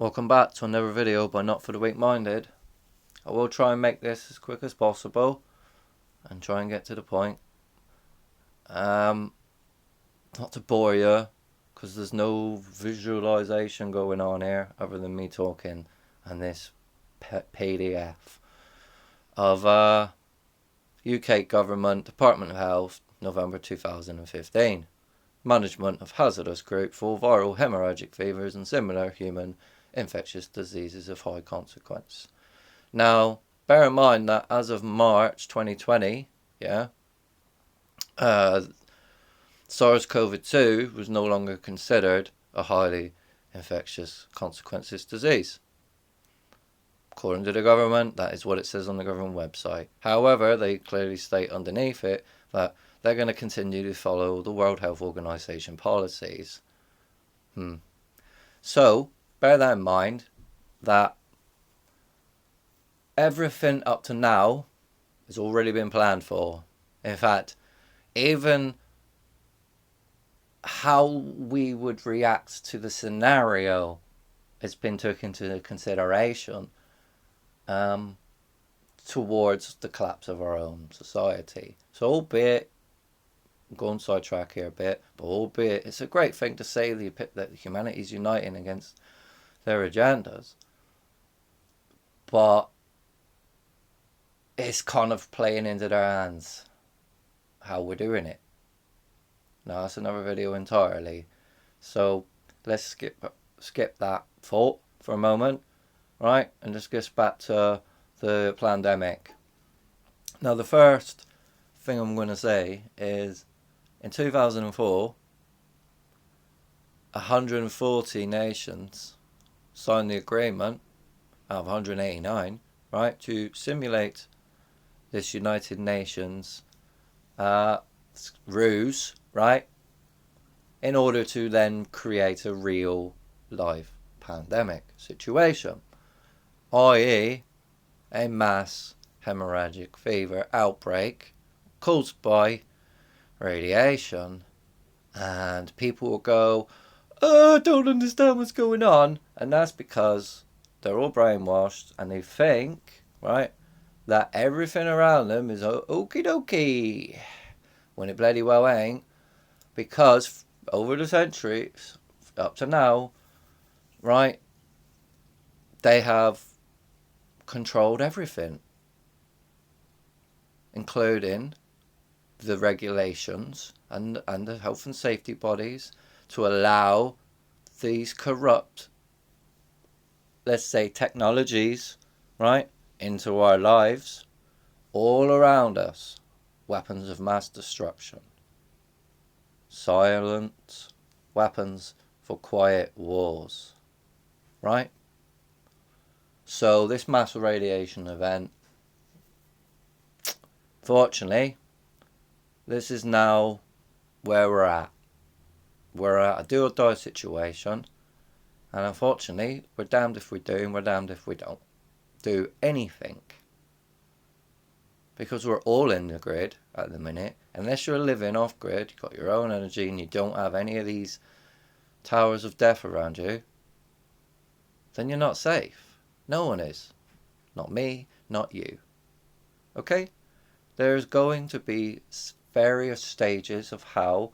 Welcome back to another video by Not For The Weak Minded. I will try and make this as quick as possible and try and get to the point. Not to bore you, because there's no visualization going on here other than me talking and this PDF of UK Government Department of Health, November 2015. Management of hazardous group for viral hemorrhagic fevers and similar human infectious diseases of high consequence. Now, bear in mind that as of March 2020, SARS-CoV-2 was no longer considered a highly infectious consequences disease. According to the government, that is what it says on the government website. However, they clearly state underneath it that they're going to continue to follow the World Health Organization policies. So, bear that in mind, that everything up to now has already been planned for. In fact, even how we would react to the scenario has been taken into consideration towards the collapse of our own society. So albeit, I'm going sidetrack here a bit, but albeit it's a great thing to say that humanity is uniting against their agendas, but it's kind of playing into their hands how we're doing it. Now that's another video entirely, so let's skip that thought for a moment, right, and just get back to the pandemic. Now the first thing I'm going to say is in 2004 140 nations signed the agreement out of 189, right, to simulate this United Nations ruse, right, in order to then create a real live pandemic situation, i.e. a mass hemorrhagic fever outbreak caused by radiation. And people will go, oh, I don't understand what's going on, and that's because they're all brainwashed and they think, right, that everything around them is okie dokie, when it bloody well ain't, because over the centuries up to now, right, they have controlled everything, including the regulations and the health and safety bodies, to allow these corrupt, let's say, technologies, right, into our lives, all around us. Weapons of mass destruction, silent weapons for quiet wars, right? So this mass radiation event, fortunately, this is now where we're at. We're at a do or die situation, and unfortunately, we're damned if we do and we're damned if we don't do anything. Because we're all in the grid at the minute. Unless you're living off grid, you've got your own energy and you don't have any of these towers of death around you, then you're not safe. No one is. Not me, not you. Okay? There's going to be various stages of how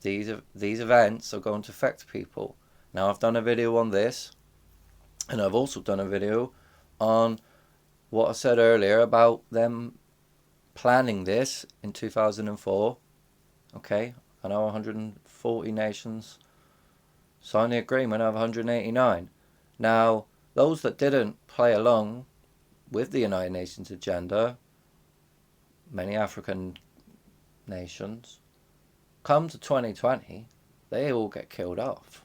these events are going to affect people. Now, I've done a video on this, and I've also done a video on what I said earlier about them planning this in 2004. Okay, I know 140 nations signed the agreement out of 189. Now, those that didn't play along with the United Nations agenda, many African nations, come to 2020, they all get killed off.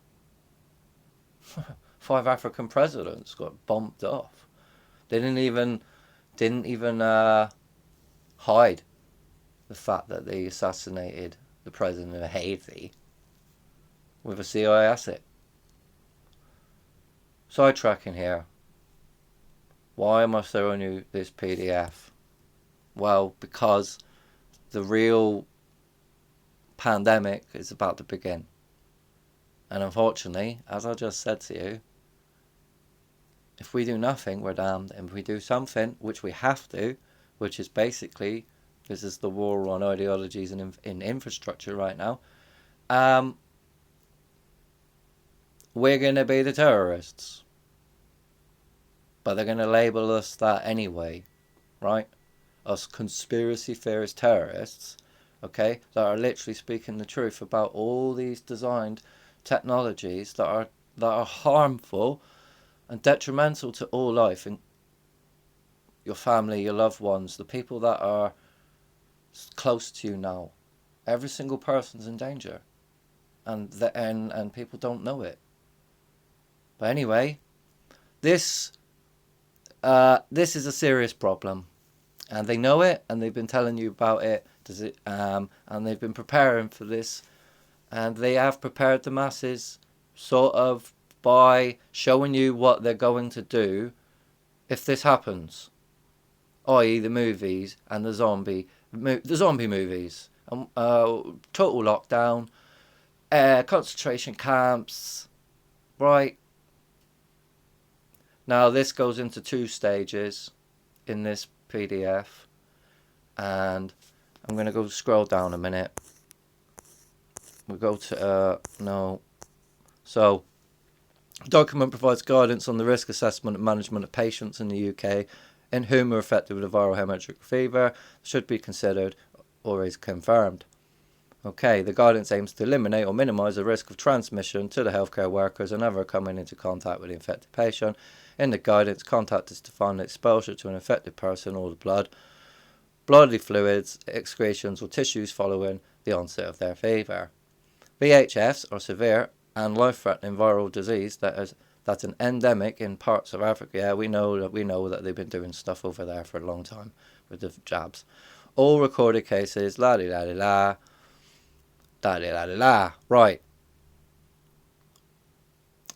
5 African presidents got bumped off. They didn't even hide the fact that they assassinated the president of Haiti with a CIA asset. Sidetracking here. Why am I showing you this PDF? Well, because the real pandemic is about to begin. And unfortunately, as I just said to you, If we do nothing, we're damned. And if we do something, which we have to, which is basically, this is the war on ideologies in infrastructure right now, we're going to be the terrorists. But they're going to label us that anyway, right? Us conspiracy theorist terrorists, okay, that are literally speaking the truth about all these designed technologies that are harmful and detrimental to all life, and your family, your loved ones, the people that are close to you now. Every single person's in danger, and people don't know it. But anyway, this is a serious problem, and they know it, and they've been telling you about it. And they've been preparing for this, and they have prepared the masses, sort of, by showing you what they're going to do if this happens, i.e. the movies and the zombie movies, total lockdown, concentration camps, right? Now this goes into 2 stages in this PDF, and I'm going to go scroll down a minute. We'll go to no. So the document provides guidance on the risk assessment and management of patients in the UK in whom are affected with a viral hemorrhagic fever should be considered or is confirmed. Okay, the guidance aims to eliminate or minimise the risk of transmission to the healthcare workers and other coming into contact with the infected patient. In the guidance, contact is defined as exposure to an infected person or the bloodly fluids, excretions or tissues following the onset of their fever. VHFs are severe and life-threatening viral disease that's an endemic in parts of Africa. Yeah, we know that they've been doing stuff over there for a long time with the jabs. All recorded cases, right.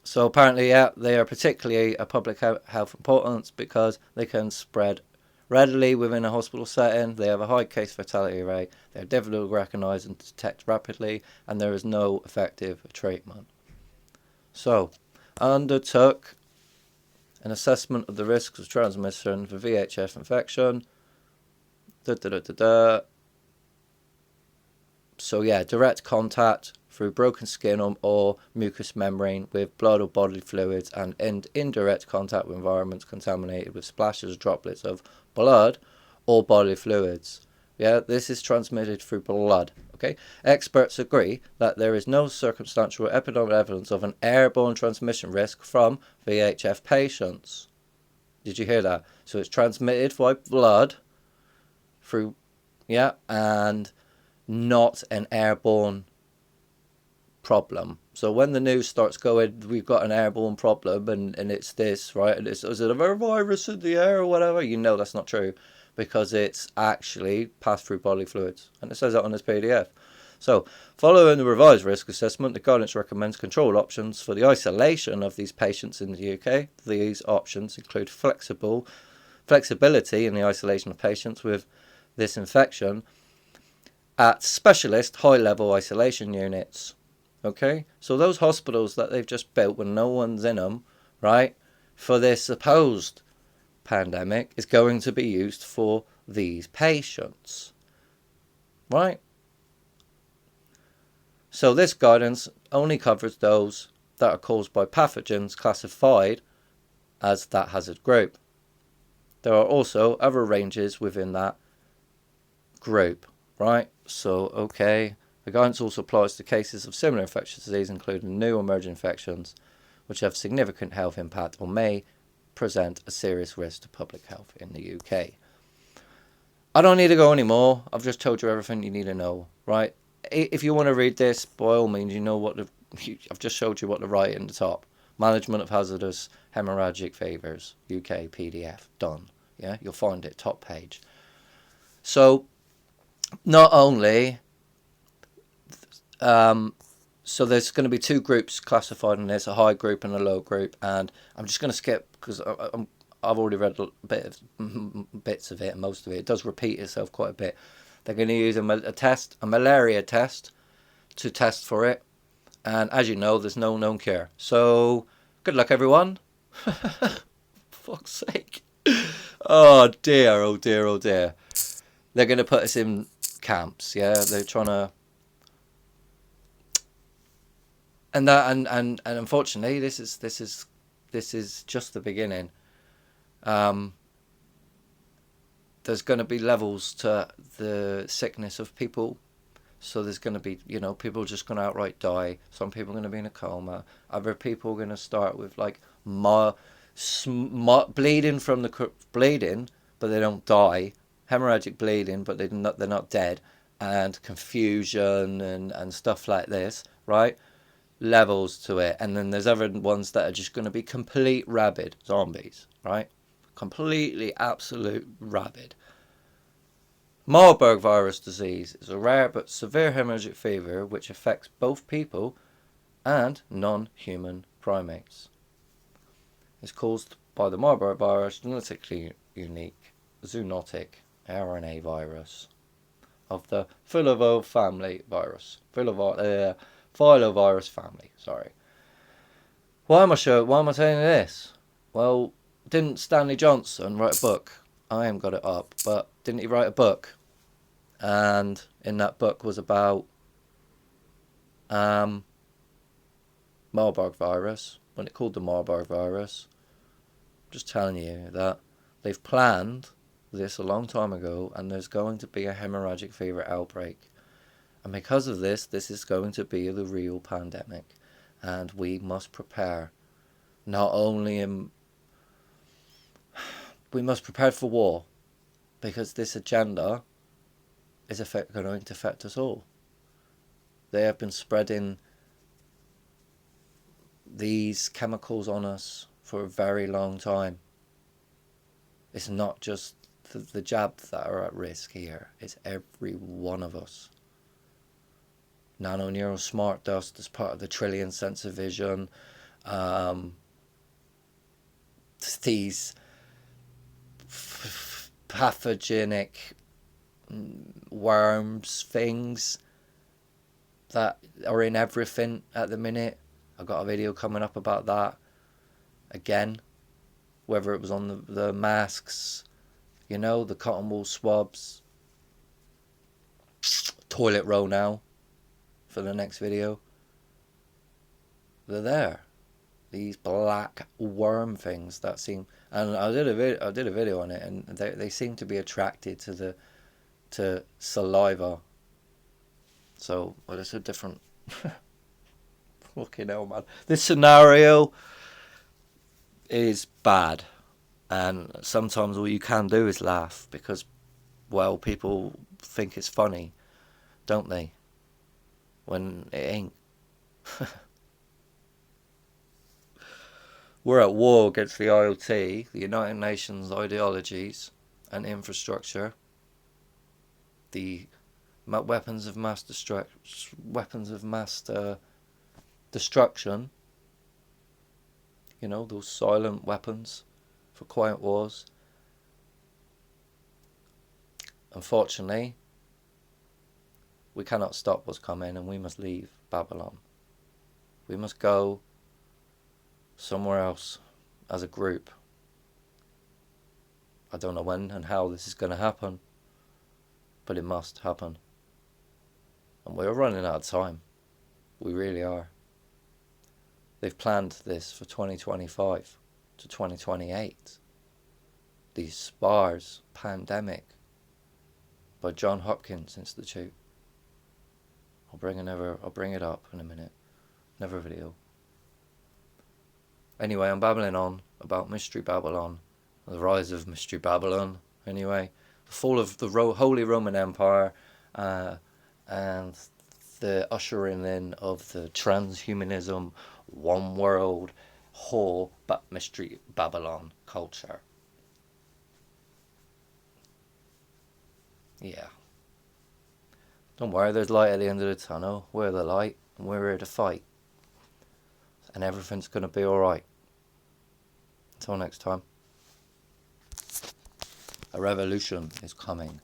So apparently, yeah, they are particularly a public health importance because they can spread readily within a hospital setting. They have a high case fatality rate. They are difficult to recognise and detect rapidly, and there is no effective treatment. So, undertook an assessment of the risks of transmission for VHF infection. So yeah, direct contact through broken skin or mucous membrane with blood or bodily fluids, and indirect contact with environments contaminated with splashes or droplets of blood or bodily fluids. Yeah, this is transmitted through blood. Okay, experts agree that there is no circumstantial or epidemic evidence of an airborne transmission risk from VHF patients. Did you hear that? So it's transmitted by blood through, yeah, and not an airborne problem. So when the news starts going, we've got an airborne problem and it's this, right? And is it a virus in the air or whatever? You know that's not true, because it's actually passed through bodily fluids. And it says that on this PDF. So, following the revised risk assessment, the guidance recommends control options for the isolation of these patients in the UK. These options include flexibility in the isolation of patients with this infection at specialist high-level isolation units. Okay, so those hospitals that they've just built when no one's in them, right, for this supposed pandemic is going to be used for these patients, right? So this guidance only covers those that are caused by pathogens classified as that hazard group. There are also other ranges within that group, right? So, okay, the guidance also applies to cases of similar infectious disease, including new or emerging infections, which have significant health impact or may present a serious risk to public health in the UK. I don't need to go anymore. I've just told you everything you need to know, right? If you want to read this, by all means, you know what I've just showed you what to write in the top. Management of hazardous hemorrhagic fevers, UK PDF, done. Yeah, you'll find it top page. So, not only, so there's going to be 2 groups classified in this, a high group and a low group, and I'm just going to skip because I've already read bits of it, and most of it does repeat itself quite a bit. They're going to use a malaria test, to test for it. And as you know, there's no known cure. So, good luck, everyone. fuck's sake. Oh dear, oh dear, oh dear. They're going to put us in camps, yeah? They're trying to... And unfortunately, this is just the beginning. There's going to be levels to the sickness of people. So there's going to be, people just going to outright die. Some people are going to be in a coma. Other people are going to start with like bleeding from the bleeding, but they don't die. Hemorrhagic bleeding, but they're not dead, and confusion and stuff like this, right? Levels to it. And then there's other ones that are just going to be complete rabid zombies, right? Completely absolute rabid. Marburg virus disease is a rare but severe hemorrhagic fever which affects both people and non-human primates. It's caused by the Marburg virus, genetically unique zoonotic RNA virus of the filovirus family virus. Filovirus family, sorry. Why am I saying this? Well, didn't Stanley Johnson write a book? I haven't got it up, but didn't he write a book? And in that book was about Marburg virus, when it called the Marburg virus. I'm just telling you that they've planned this a long time ago, and there's going to be a hemorrhagic fever outbreak. And because of this is going to be the real pandemic. And we must prepare. Not only we must prepare for war, because this agenda is going to affect us all. They have been spreading these chemicals on us for a very long time. It's not just the jabs that are at risk here. It's every one of us. Nano-neural smart dust is part of the trillion sensor vision. These pathogenic worms things that are in everything at the minute. I've got a video coming up about that again, whether it was on the masks, the cotton wool swabs, toilet roll now for the next video. They're there, these black worm things that seem, and I did a video on it, and they seem to be attracted to saliva. So, well, it's a different fucking hell, man. This scenario is bad, and sometimes all you can do is laugh because, well, people think it's funny, don't they? When it ain't. We're at war against the IOT, the United Nations ideologies and infrastructure, the weapons of mass destruction. Those silent weapons for quiet wars. Unfortunately, we cannot stop what's coming, and we must leave Babylon. We must go somewhere else as a group. I don't know when and how this is going to happen, but it must happen. And we're running out of time. We really are. They've planned this for 2025 to 2028. The SPARS pandemic by John Hopkins Institute. I'll bring it up in a minute. Another video. Anyway, I'm babbling on about Mystery Babylon, the rise of Mystery Babylon. Anyway, the fall of the Holy Roman Empire, and the ushering in of the transhumanism, one world, whole but Mystery Babylon culture. Yeah. Don't worry, there's light at the end of the tunnel. We're the light, and we're here to fight. And everything's going to be alright. Until next time. A revolution is coming.